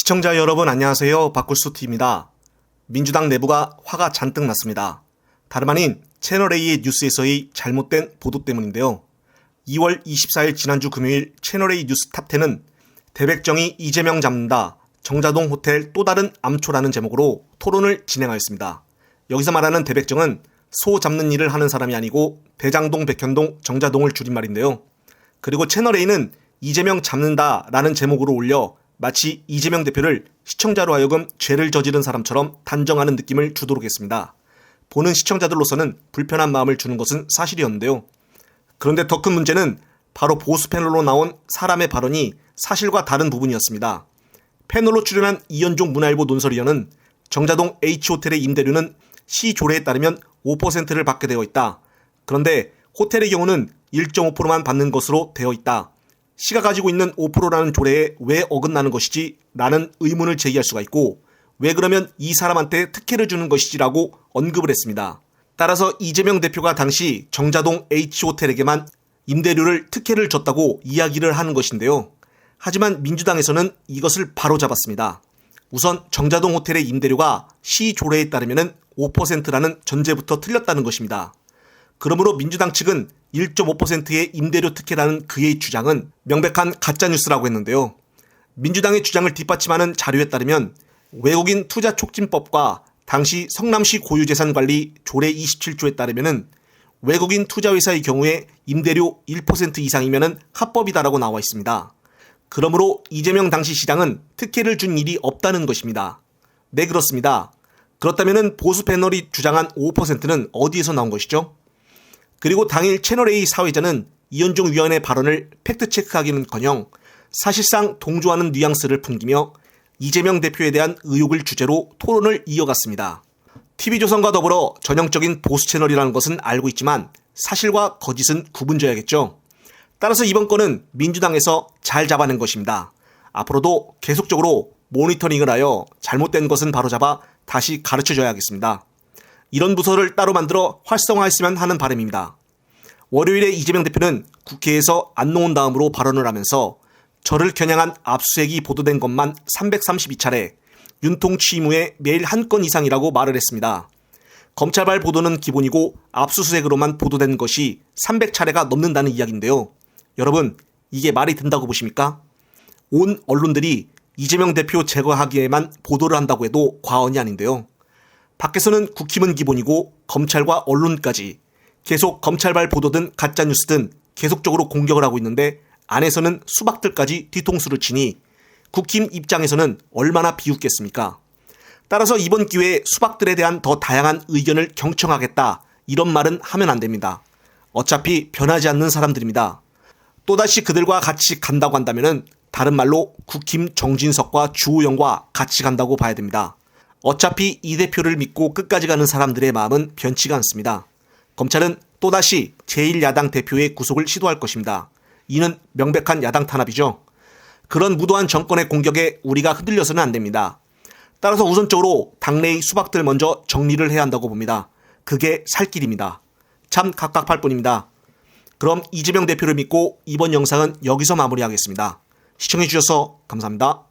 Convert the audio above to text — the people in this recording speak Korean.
시청자 여러분 안녕하세요. 박굴수TV입니다. 민주당 내부가 화가 잔뜩 났습니다. 다름 아닌 채널A의 뉴스에서의 잘못된 보도 때문인데요. 2월 24일 지난주 금요일 채널A 뉴스 탑10은 대백정이 이재명 잡는다. 정자동 호텔 또 다른 암초라는 제목으로 토론을 진행하였습니다. 여기서 말하는 대백정은 소 잡는 일을 하는 사람이 아니고 대장동, 백현동, 정자동을 줄임말인데요. 그리고 채널A는 이재명 잡는다 라는 제목으로 올려 마치 이재명 대표를 시청자로 하여금 죄를 저지른 사람처럼 단정하는 느낌을 주도록 했습니다. 보는 시청자들로서는 불편한 마음을 주는 것은 사실이었는데요. 그런데 더 큰 문제는 바로 보수 패널로 나온 사람의 발언이 사실과 다른 부분이었습니다. 패널로 출연한 이현종 문화일보 논설위원은 정자동 H호텔의 임대료는 시 조례에 따르면 5%를 받게 되어 있다. 그런데 호텔의 경우는 1.5%만 받는 것으로 되어 있다. 시가 가지고 있는 5%라는 조례에 왜 어긋나는 것이지? 라는 의문을 제기할 수가 있고, 왜 그러면 이 사람한테 특혜를 주는 것이지라고 언급을 했습니다. 따라서 이재명 대표가 당시 정자동 H호텔에게만 임대료를 특혜를 줬다고 이야기를 하는 것인데요. 하지만 민주당에서는 이것을 바로잡았습니다. 우선 정자동 호텔의 임대료가 시 조례에 따르면 5%라는 전제부터 틀렸다는 것입니다. 그러므로 민주당 측은 1.5%의 임대료 특혜라는 그의 주장은 명백한 가짜뉴스라고 했는데요. 민주당의 주장을 뒷받침하는 자료에 따르면 외국인 투자 촉진법과 당시 성남시 고유재산관리 조례 27조에 따르면 외국인 투자회사의 경우에 임대료 1% 이상이면 합법이다라고 나와 있습니다. 그러므로 이재명 당시 시장은 특혜를 준 일이 없다는 것입니다. 네, 그렇습니다. 그렇다면 보수 패널이 주장한 5%는 어디에서 나온 것이죠? 그리고 당일 채널A 사회자는 이현종 위원의 발언을 팩트체크하기는커녕 사실상 동조하는 뉘앙스를 풍기며 이재명 대표에 대한 의혹을 주제로 토론을 이어갔습니다. TV조선과 더불어 전형적인 보수 채널이라는 것은 알고 있지만 사실과 거짓은 구분져야겠죠. 따라서 이번 건은 민주당에서 잘 잡아낸 것입니다. 앞으로도 계속적으로 모니터링을 하여 잘못된 것은 바로잡아 다시 가르쳐줘야겠습니다. 이런 부서를 따로 만들어 활성화했으면 하는 바람입니다. 월요일에 이재명 대표는 국회에서 안놓은 다음으로 발언을 하면서 저를 겨냥한 압수수색이 보도된 것만 332차례, 윤통 취임 후에 매일 한 건 이상이라고 말을 했습니다. 검찰발 보도는 기본이고 압수수색으로만 보도된 것이 300차례가 넘는다는 이야기인데요. 여러분, 이게 말이 된다고 보십니까? 온 언론들이 이재명 대표 제거하기에만 보도를 한다고 해도 과언이 아닌데요. 밖에서는 국힘은 기본이고 검찰과 언론까지 계속 검찰발 보도든 가짜뉴스든 계속적으로 공격을 하고 있는데 안에서는 수박들까지 뒤통수를 치니 국힘 입장에서는 얼마나 비웃겠습니까? 따라서 이번 기회에 수박들에 대한 더 다양한 의견을 경청하겠다, 이런 말은 하면 안 됩니다. 어차피 변하지 않는 사람들입니다. 또다시 그들과 같이 간다고 한다면 다른 말로 국힘 정진석과 주호영과 같이 간다고 봐야 됩니다. 어차피 이 대표를 믿고 끝까지 가는 사람들의 마음은 변치가 않습니다. 검찰은 또다시 제1야당 대표의 구속을 시도할 것입니다. 이는 명백한 야당 탄압이죠. 그런 무도한 정권의 공격에 우리가 흔들려서는 안 됩니다. 따라서 우선적으로 당내의 수박들 먼저 정리를 해야 한다고 봅니다. 그게 살 길입니다. 참 갑갑할 뿐입니다. 그럼 이재명 대표를 믿고 이번 영상은 여기서 마무리하겠습니다. 시청해주셔서 감사합니다.